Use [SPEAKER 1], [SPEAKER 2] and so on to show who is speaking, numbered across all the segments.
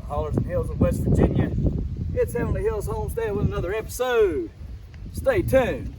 [SPEAKER 1] hollers and hills of West Virginia. It's Heavenly Hills Homestead with another episode. Stay tuned.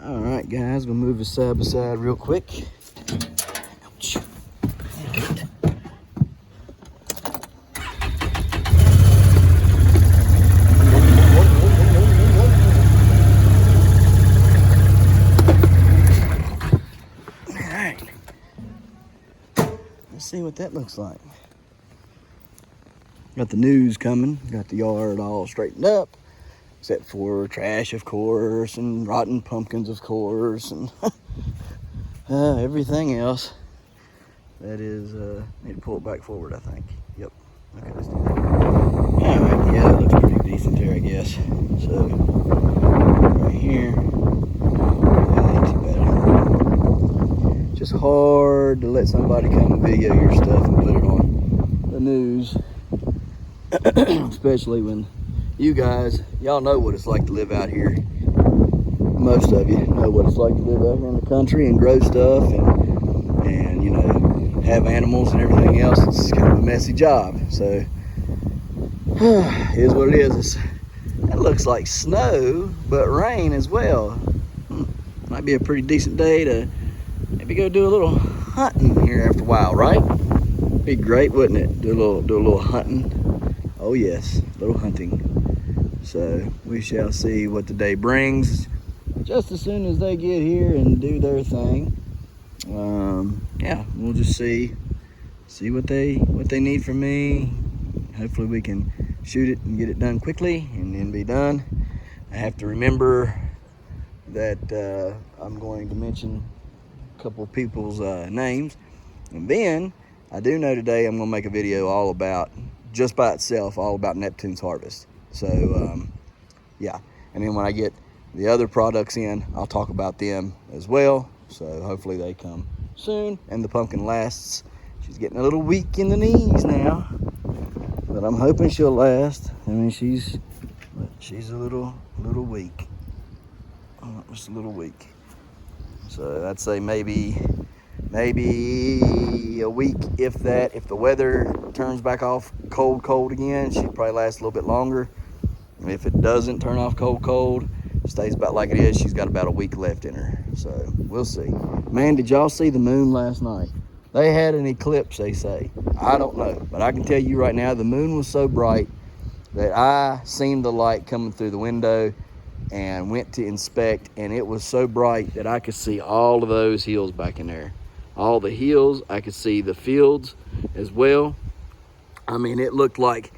[SPEAKER 1] All right, guys, we'll move this side by side real quick. Ouch. All right. Let's see what that looks like. Got the news coming. Got the yard all straightened up. Except for trash, of course, and rotten pumpkins, of course, and everything else. That is, need to pull it back forward, I think. Yep. Okay, let's do that. All right, yeah, that looks pretty decent there, I guess. So, right here, that ain't too bad. Just hard to let somebody come and video your stuff and put it on the news, especially when you guys, y'all know what it's like to live out here. Most of you know what it's like to live out here in the country and grow stuff and you know, have animals and everything else. It's kind of a messy job. So, here's what it is. It looks like snow, but rain as well. Might be a pretty decent day to maybe go do a little hunting here after a while, right? Be great, wouldn't it? Do a little hunting. Oh yes, a little hunting. So we shall see what the day brings. Just as soon as they get here and do their thing, yeah, we'll just see what they need from me. Hopefully we can shoot it and get it done quickly and then be done. I have to remember that I'm going to mention a couple of people's names, and then I do know today I'm going to make a video all about, just by itself, all about Neptune's harvest. So, yeah. And then when I get the other products in, I'll talk about them as well. So hopefully they come soon. And the pumpkin lasts. She's getting a little weak in the knees now, but I'm hoping she'll last. I mean, she's a little weak. Just a little weak. So I'd say maybe a week, if that. If the weather turns back off cold again, she'd probably last a little bit longer. And if it doesn't turn off cold, stays about like it is, she's got about a week left in her. So we'll see. Man, did y'all see the moon last night? They had an eclipse, they say. I don't know, but I can tell you right now, the moon was so bright that I seen the light coming through the window and went to inspect, and it was so bright that I could see all of those hills back in there. All the hills, I could see the fields as well. I mean, it looked like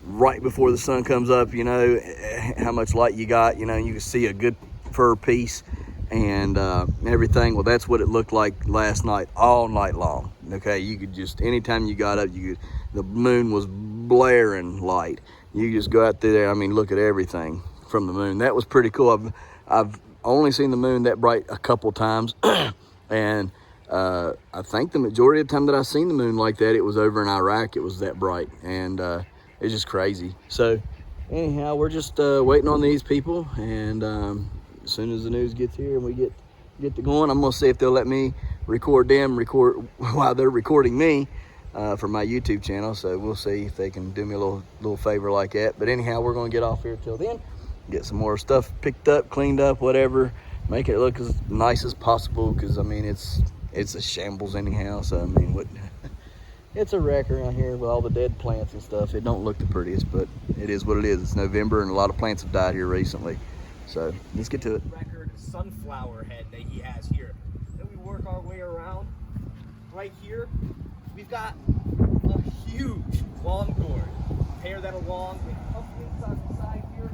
[SPEAKER 1] right before the sun comes up, you know, how much light you got, you know, you can see a good fur piece and everything. Well, that's what it looked like last night, all night long. Okay, you could just, anytime you got up, the moon was blaring light. You just go out there, I mean, look at everything from the moon. That was pretty cool. I've only seen the moon that bright a couple times, and I think the majority of the time that I've seen the moon like that, it was over in Iraq. It was that bright, and it's just crazy. So anyhow, we're just waiting on these people, and as soon as the news gets here and we get to going, I'm gonna see if they'll let me record while they're recording me for my YouTube channel. So we'll see if they can do me a little favor like that. But anyhow, we're gonna get off here till then, get some more stuff picked up, cleaned up, whatever, make it look as nice as possible, because I mean it's a shambles anyhow. So I mean, it's a wreck around here with all the dead plants and stuff. It don't look the prettiest, but it is what it is. It's November and a lot of plants have died here recently. So let's get to it.
[SPEAKER 2] Record sunflower head that he has here. Then we work our way around. Right here, we've got a huge long gourd. Pair that along with pumpkins on the side here,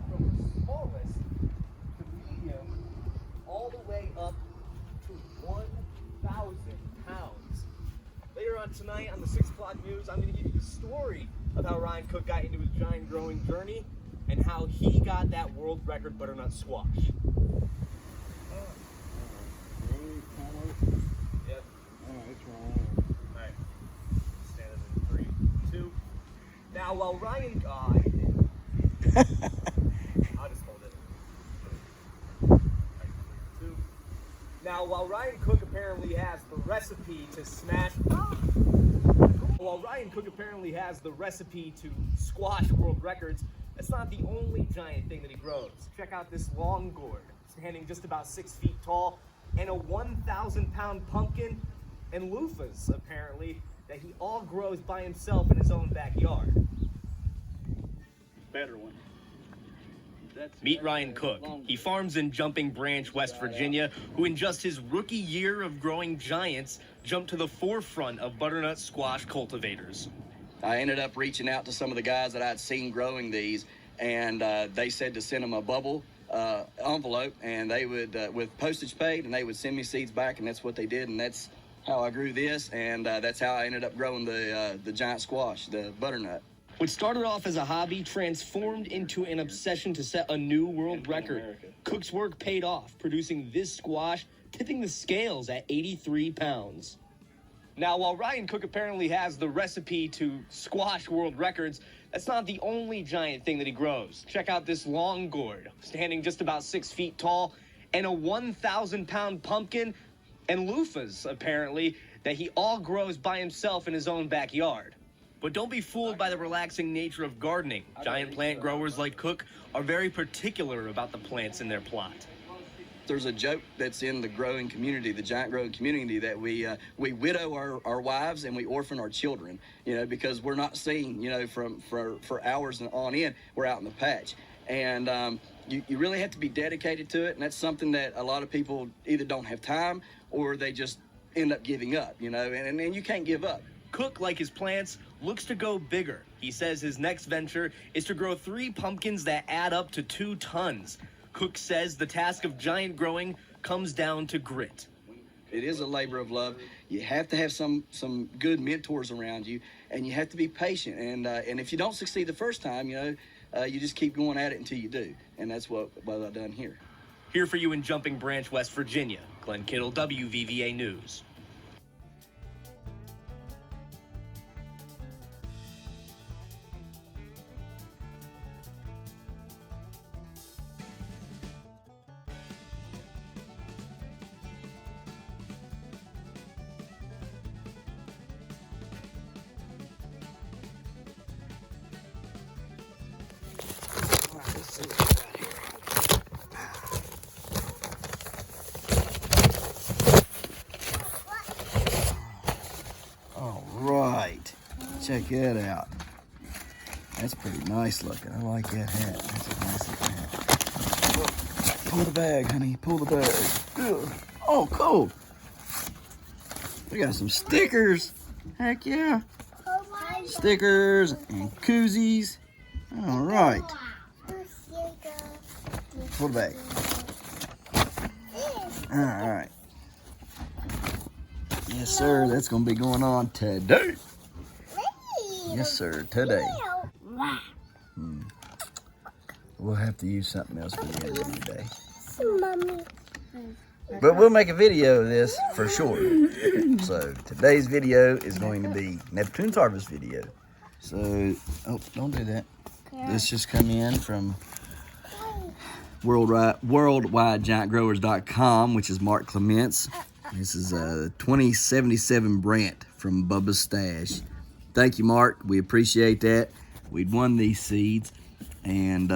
[SPEAKER 2] from the smallest to medium, all the way up to 1,000 pounds. Later on tonight on the 6 o'clock news, I'm going to give you the story of how Ryan Cook got into his giant growing journey and how he got that world record butternut squash. Yep. Alright. Stand in 3, 2. Now while Ryan I'll just hold it. Alright, 3, 2. Now while Ryan Cook apparently has the recipe to squash world records, that's not the only giant thing that he grows. Check out this long gourd, standing just about 6 feet tall, and a 1,000-pound pumpkin, and loofahs, apparently, that he all grows by himself in his own backyard.
[SPEAKER 3] Better one.
[SPEAKER 2] Meet Ryan Cook. He farms in Jumping Branch, West Virginia, who in just his rookie year of growing giants, jumped to the forefront of butternut squash cultivators.
[SPEAKER 1] I ended up reaching out to some of the guys that I'd seen growing these, and they said to send them a bubble envelope, and they would, with postage paid, and they would send me seeds back, and that's what they did, and that's how I grew this, and that's how I ended up growing the giant squash, the butternut.
[SPEAKER 2] What started off as a hobby transformed into an obsession to set a new world record. Cook's work paid off, producing this squash, tipping the scales at 83 pounds. Now, while Ryan Cook apparently has the recipe to squash world records, that's not the only giant thing that he grows. Check out this long gourd, standing just about 6 feet tall, and a 1,000-pound pumpkin, and loofahs, apparently, that he all grows by himself in his own backyard. But don't be fooled by the relaxing nature of gardening. Giant plant growers like Cook are very particular about the plants in their plot.
[SPEAKER 1] There's a joke that's in the growing community, the giant growing community, that we widow our wives and we orphan our children, because we're not seen, for hours and on end. We're out in the patch. And you really have to be dedicated to it, and that's something that a lot of people either don't have time or they just end up giving up, and you can't give up.
[SPEAKER 2] Cook, like his plants, looks to go bigger. He says his next venture is to grow 3 pumpkins that add up to 2 tons. Cook says the task of giant growing comes down to grit.
[SPEAKER 1] It is a labor of love. You have to have some good mentors around you, and you have to be patient. And if you don't succeed the first time, you just keep going at it until you do. And that's what I've done here.
[SPEAKER 2] Here for you in Jumping Branch, West Virginia, Glenn Kittle, WVVA News.
[SPEAKER 1] All right, check that out. That's pretty nice looking. I like that hat. That's a nice looking hat. Pull the bag, honey. Pull the bag. Ugh. Oh, cool. We got some stickers. Heck yeah. Stickers and koozies. All right. Pull the bag. All right. Yes, sir. That's going to be going on today. Yes, sir. Today. We'll have to use something else for the end of the day.
[SPEAKER 4] Mommy.
[SPEAKER 1] But we'll make a video of this for sure. So today's video is going to be Neptune's harvest video. So, oh, don't do that. This just come in from worldwidegiantgrowers.com, which is Mark Clements. This is a 2077 Brant from Bubba's Stash. Thank you, Mark. We appreciate that. We'd won these seeds, and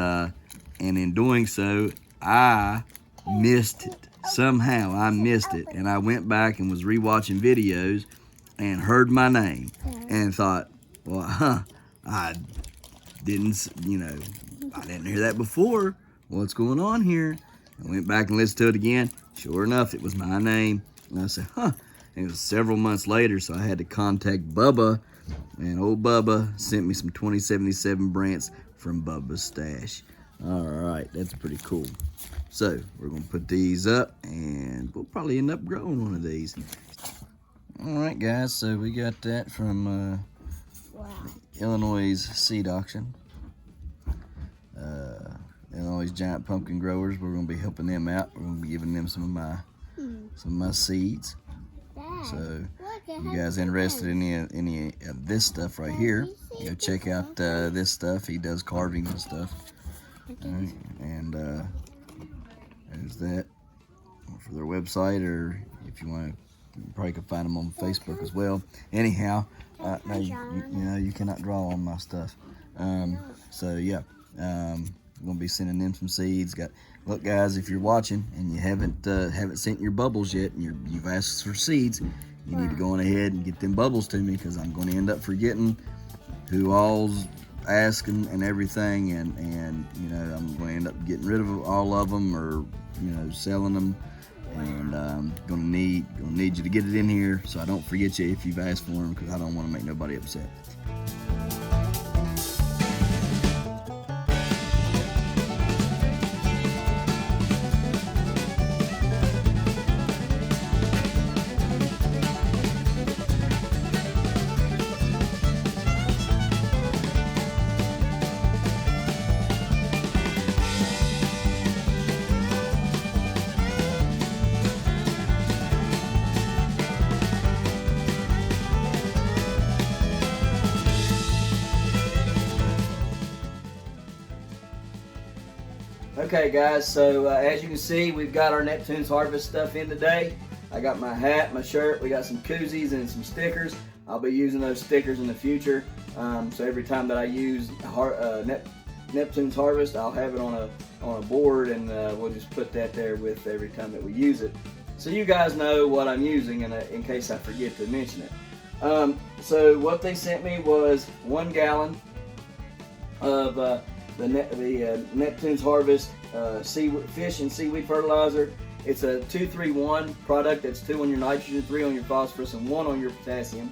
[SPEAKER 1] in doing so, I missed it. Somehow I missed it, and I went back and was rewatching videos and heard my name and thought, well, I didn't, I didn't hear that before. What's going on here? I went back and listened to it again. Sure enough, it was my name. And I said, huh. And it was several months later, so I had to contact Bubba. And old Bubba sent me some 2077 Brants from Bubba's Stash. All right, that's pretty cool. So we're going to put these up, and we'll probably end up growing one of these. All right, guys, so we got that from Illinois seed auction. Illinois Giant Pumpkin Growers. We're going to be helping them out. We're going to be giving them some of my seeds. So, you guys interested in any of this stuff right here, go check out this stuff. He does carvings and stuff. All right, and there's that for their website, or if you want to, you probably could find them on Facebook as well. Anyhow, no, you cannot draw on my stuff. So yeah, I'm gonna be sending them some seeds. Look, guys, if you're watching and you haven't sent your bubbles yet, and you've asked for seeds, you need to go on ahead and get them bubbles to me, because I'm going to end up forgetting who all's asking and everything, and I'm going to end up getting rid of all of them, or selling them, and I'm gonna need you to get it in here so I don't forget you if you've asked for them, because I don't want to make nobody upset. Okay, guys, so as you can see, we've got our Neptune's Harvest stuff in today. I got my hat, my shirt, we got some koozies and some stickers. I'll be using those stickers in the future. So every time that I use Neptune's Harvest, I'll have it on a board, and we'll just put that there with every time that we use it. So you guys know what I'm using, in case I forget to mention it. So what they sent me was 1 gallon of the Neptune's Harvest fish and seaweed fertilizer. It's a 2-3-1 product. That's 2 on your nitrogen, 3 on your phosphorus, and 1 on your potassium.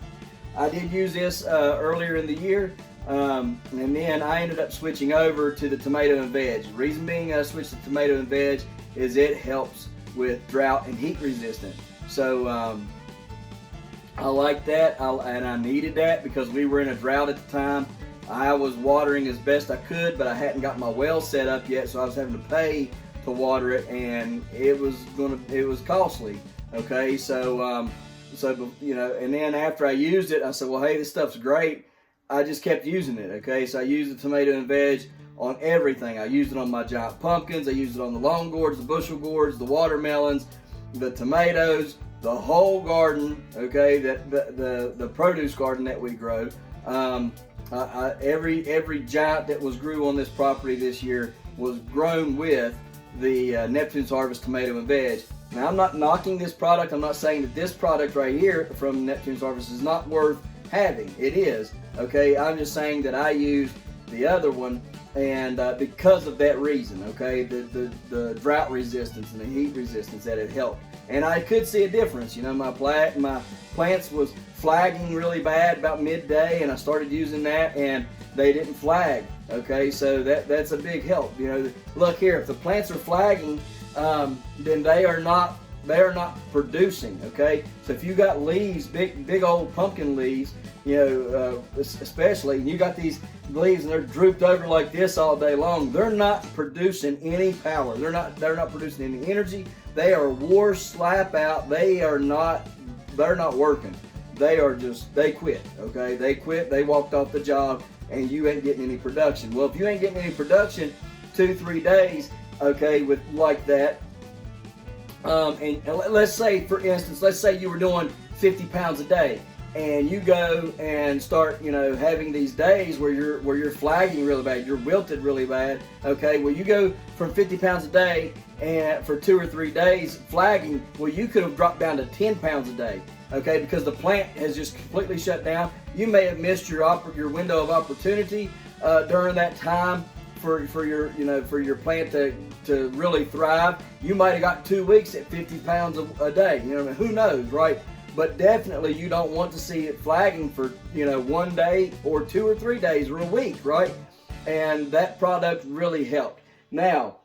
[SPEAKER 1] I did use this earlier in the year, and then I ended up switching over to the tomato and veg. The reason being I switched to tomato and veg is it helps with drought and heat resistant. So I like that, and I needed that because we were in a drought at the time. I was watering as best I could, but I hadn't got my well set up yet, so I was having to pay to water it, and it was costly. Okay, so and then after I used it, I said, well, hey, this stuff's great. I just kept using it. Okay, so I used the tomato and veg on everything. I used it on my giant pumpkins. I used it on the long gourds, the bushel gourds, the watermelons, the tomatoes, the whole garden. Okay, the produce garden that we grow. Every giant that was grew on this property this year was grown with the Neptune's Harvest tomato and veg. Now, I'm not knocking this product. I'm not saying that this product right here from Neptune's Harvest is not worth having. It is, okay? I'm just saying that I used the other one, and because of that reason, okay? The drought resistance and the heat resistance that it helped. And I could see a difference. My plants was flagging really bad about midday, and I started using that, and they didn't flag. Okay, so that's a big help. Look here, if the plants are flagging, then they are not producing. Okay, so if you got leaves, big old pumpkin leaves, especially, and you got these leaves and they're drooped over like this all day long, they're not producing any power. They're not producing any energy. They are wore slap out. They're not working. they quit, okay? They quit, they walked off the job, and you ain't getting any production. Well, if you ain't getting any production 2-3 days, okay, with like that, and let's say, for instance, let's say you were doing 50 pounds a day, and you go and start, having these days where you're flagging really bad, you're wilted really bad, okay? Well, you go from 50 pounds a day and for 2 or 3 days flagging, well, you could have dropped down to 10 pounds a day, okay? Because the plant has just completely shut down. You may have missed your window of opportunity during that time for your plant to really thrive. You might have got 2 weeks at 50 pounds a day. Who knows, right? But definitely you don't want to see it flagging for 1 day or 2 or 3 days or a week, right? And that product really helped. Now,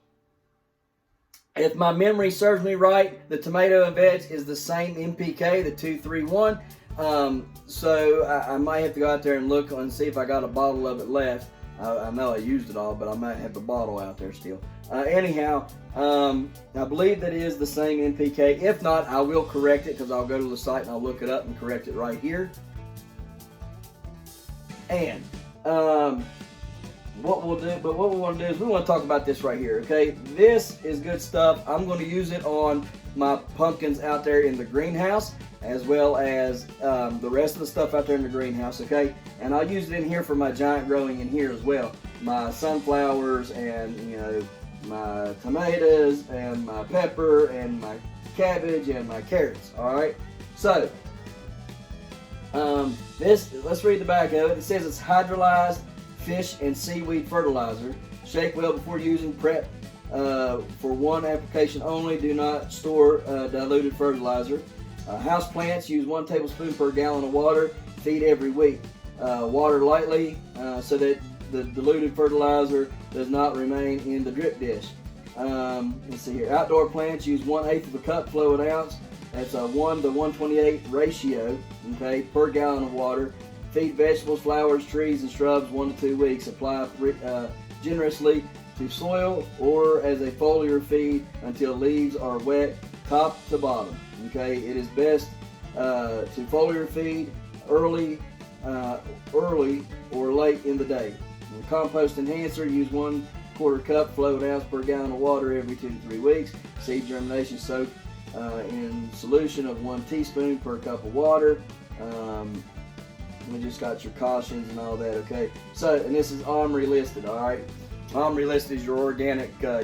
[SPEAKER 1] if my memory serves me right, the tomato and veg is the same NPK, the 231. So I might have to go out there and look and see if I got a bottle of it left. I know I used it all, but I might have the bottle out there still. Anyhow, I believe that is the same NPK. If not, I will correct it, because I'll go to the site and I'll look it up and correct it right here. And what we want to do is we want to talk about this right here, okay? This is good stuff. I'm going to use it on my pumpkins out there in the greenhouse, as well as the rest of the stuff out there in the greenhouse, okay? And I'll use it in here for my giant growing in here as well. My sunflowers and, my tomatoes and my pepper and my cabbage and my carrots, all right? So, let's read the back of it. It says it's hydrolyzed fish and seaweed fertilizer. Shake well before using. Prep for one application only. Do not store diluted fertilizer. House plants use 1 tablespoon per gallon of water. Feed every week. Water lightly so that the diluted fertilizer does not remain in the drip dish. Let's see here. Outdoor plants use 1/8 of a cup fluid ounce. That's a 1 to 128 ratio, okay, per gallon of water. Feed vegetables, flowers, trees, and shrubs 1 to 2 weeks. Apply generously to soil or as a foliar feed until leaves are wet, top to bottom. Okay, it is best to foliar feed early or late in the day. The compost enhancer, use 1/4 cup fluid ounce per gallon of water every 2 to 3 weeks. Seed germination soak in solution of 1 teaspoon per cup of water. We just got your cautions and all that, okay? So, and this is OMRI listed, all right? OMRI listed is your organic, I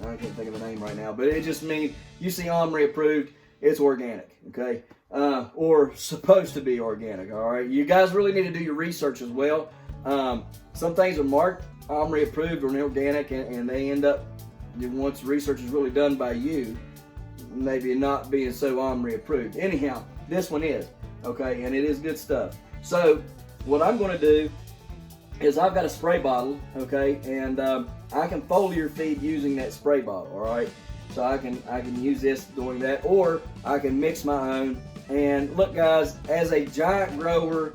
[SPEAKER 1] can't think of a name right now, but it just means you see OMRI approved, it's organic, okay? Or supposed to be organic, all right? You guys really need to do your research as well. Some things are marked OMRI approved or organic, and they end up, once research is really done by you, maybe not being so OMRI approved. Anyhow, this one is, okay, and it is good stuff. So what I'm going to do is I've got a spray bottle, okay, and I can foliar feed using that spray bottle, all right? So I can use this doing that, or I can mix my own. And look, guys, as a giant grower,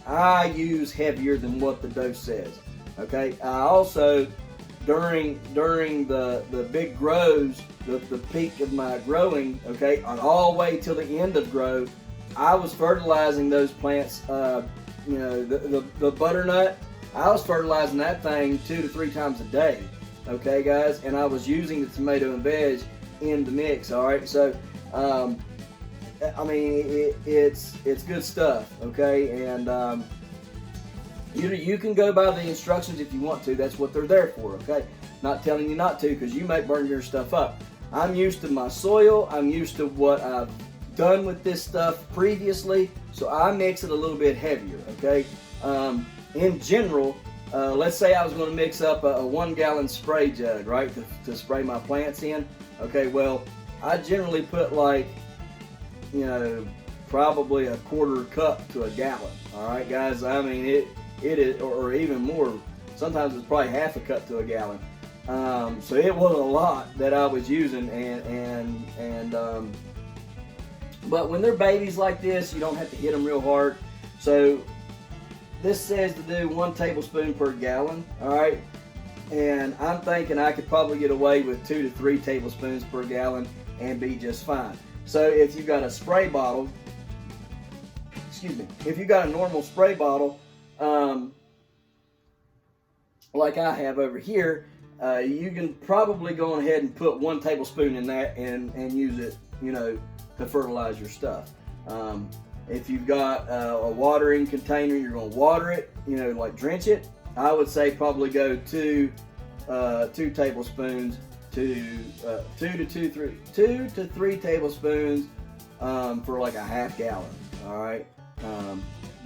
[SPEAKER 1] I use heavier than what the dose says, okay? I also, during the big grows, the peak of my growing, okay, and all the way till the end of grow, I was fertilizing those plants, the butternut, I was fertilizing that thing 2 to 3 times a day, okay, guys, and I was using the tomato and veg in the mix, all right? So, I mean, it's good stuff, okay, and you can go by the instructions if you want to. That's what they're there for, okay? Not telling you not to, because you may burn your stuff up. I'm used to my soil. I'm used to what I've done with this stuff previously, so I mix it a little bit heavier, okay? In general, let's say I was going to mix up a 1 gallon spray jug, right, to spray my plants in. Okay, well, I generally put like, probably a 1/4 cup to a gallon. All right, guys. I mean, it is, or even more. Sometimes it's probably 1/2 cup to a gallon. So it was a lot that I was using, but when they're babies like this, you don't have to hit them real hard. So this says to do 1 tablespoon per gallon, all right? And I'm thinking I could probably get away with 2 to 3 tablespoons per gallon and be just fine. So if you've got a spray bottle, excuse me, if you've got a normal spray bottle, like I have over here, you can probably go on ahead and put 1 tablespoon in that and use it, you know, to fertilize your stuff. If you've got a watering container, you're going to water it, you know, like drench it. I would say probably go 2 tablespoons to 2 to 3 tablespoons for like a ½ gallon. All right.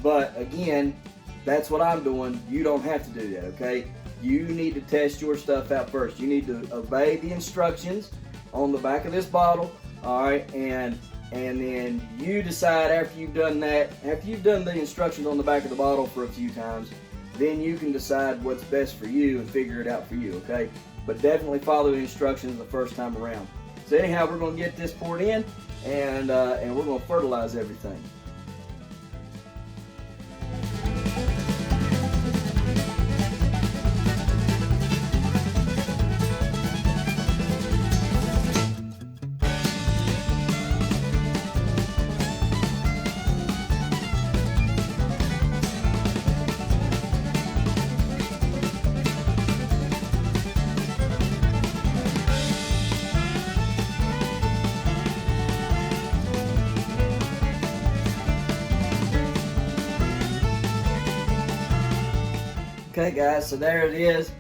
[SPEAKER 1] But again, that's what I'm doing. You don't have to do that. Okay. You need to test your stuff out first. You need to obey the instructions on the back of this bottle. All right. And then you decide after you've done that, after you've done the instructions on the back of the bottle for a few times, then you can decide what's best for you and figure it out for you, okay? But definitely follow the instructions the first time around. So anyhow, we're going to get this poured in, and we're going to fertilize everything. Okay guys, so there it is.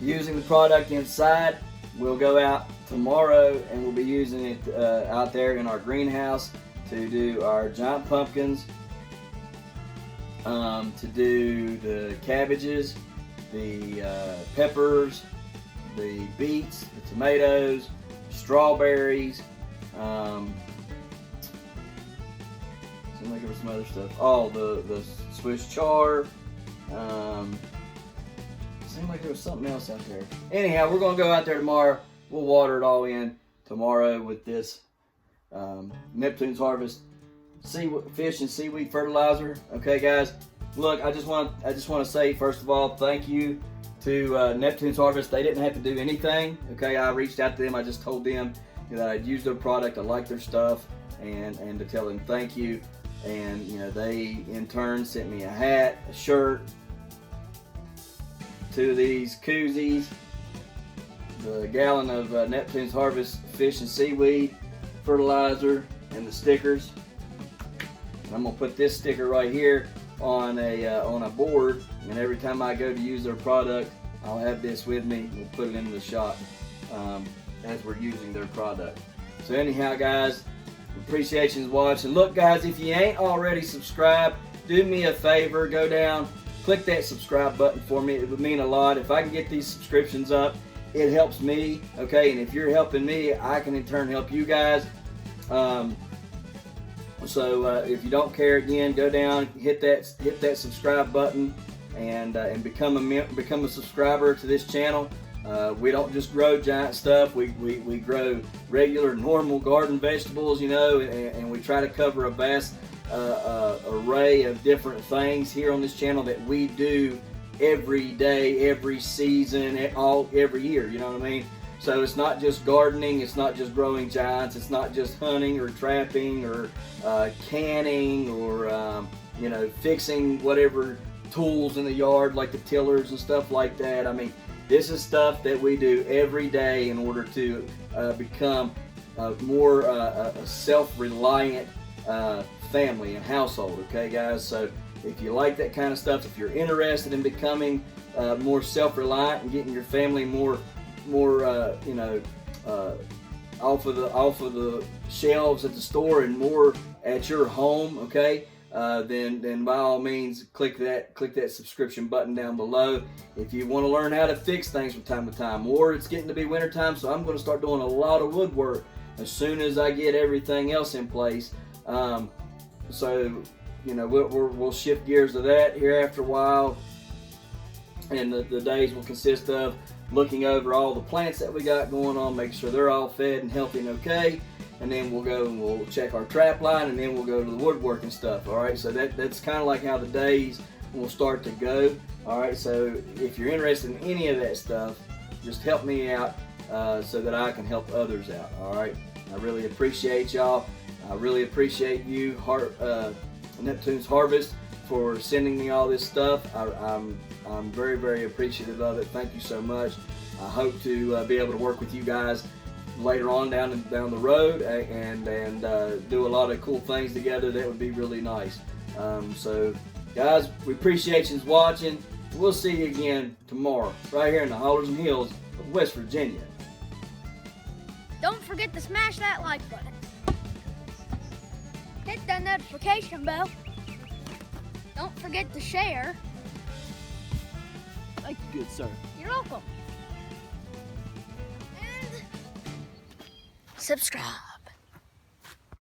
[SPEAKER 1] Using the product inside. We'll go out tomorrow and we'll be using it out there in our greenhouse to do our giant pumpkins, to do the cabbages, the peppers, the beets, the tomatoes, strawberries, seemed like there was some other stuff. Oh, the Swiss chard. Seemed like there was something else out there. Anyhow, we're going to go out there tomorrow. We'll water it all in tomorrow with this Neptune's Harvest fish and seaweed fertilizer. Okay, guys. Look, I just want to say, first of all, thank you to Neptune's Harvest. They didn't have to do anything. Okay, I reached out to them. I just told them that I'd used their product. I like their stuff, and to tell them thank you. And you know, they in turn sent me a hat, a shirt, 2 of these koozies, the gallon of Neptune's Harvest fish and seaweed fertilizer, and the stickers. And I'm gonna put this sticker right here on a board, and every time I go to use their product, I'll have this with me. We'll put it in the shop as we're using their product. So anyhow, guys, appreciations watching. Look, guys, if you ain't already subscribed, do me a favor, go down, click that subscribe button for me. It would mean a lot. If I can get these subscriptions up, it helps me, okay? And if you're helping me, I can in turn help you guys. So if you don't care, again, go down, hit that subscribe button, and become a subscriber to this channel. We don't just grow giant stuff. We grow regular, normal garden vegetables, you know, and we try to cover a vast array of different things here on this channel that we do every day, every season, every year, you know what I mean? So it's not just gardening, it's not just growing giants, it's not just hunting or trapping or canning or you know, fixing whatever tools in the yard like the tillers and stuff like that. I mean, this is stuff that we do every day in order to become more a self-reliant family and household, okay guys? So if you like that kind of stuff, if you're interested in becoming more self-reliant and getting your family more you know, off of the shelves at the store and more at your home, okay? Then by all means click that subscription button down below. If you want to learn how to fix things from time to time, or it's getting to be winter time, so I'm going to start doing a lot of woodwork as soon as I get everything else in place. So you know, we'll shift gears to that here after a while, and the days will consist of looking over all the plants that we got going on, make sure they're all fed and healthy and okay. And then we'll go and we'll check our trap line, and then we'll go to the woodworking stuff. All right, so that's kind of like how the days will start to go. All right, so if you're interested in any of that stuff, just help me out. so that I can help others out. All right, I really appreciate y'all. I really appreciate you, Neptune's Harvest, for sending me all this stuff. I'm very, very appreciative of it. Thank you so much. I hope to be able to work with you guys later on down the road and do a lot of cool things together. That would be really nice. So guys, we appreciate you watching. We'll see you again tomorrow right here in the Hollers and Hills of West Virginia.
[SPEAKER 3] Don't forget to smash that like button. Hit that notification bell. Don't forget to share.
[SPEAKER 1] Thank you, good sir.
[SPEAKER 3] You're welcome. And subscribe.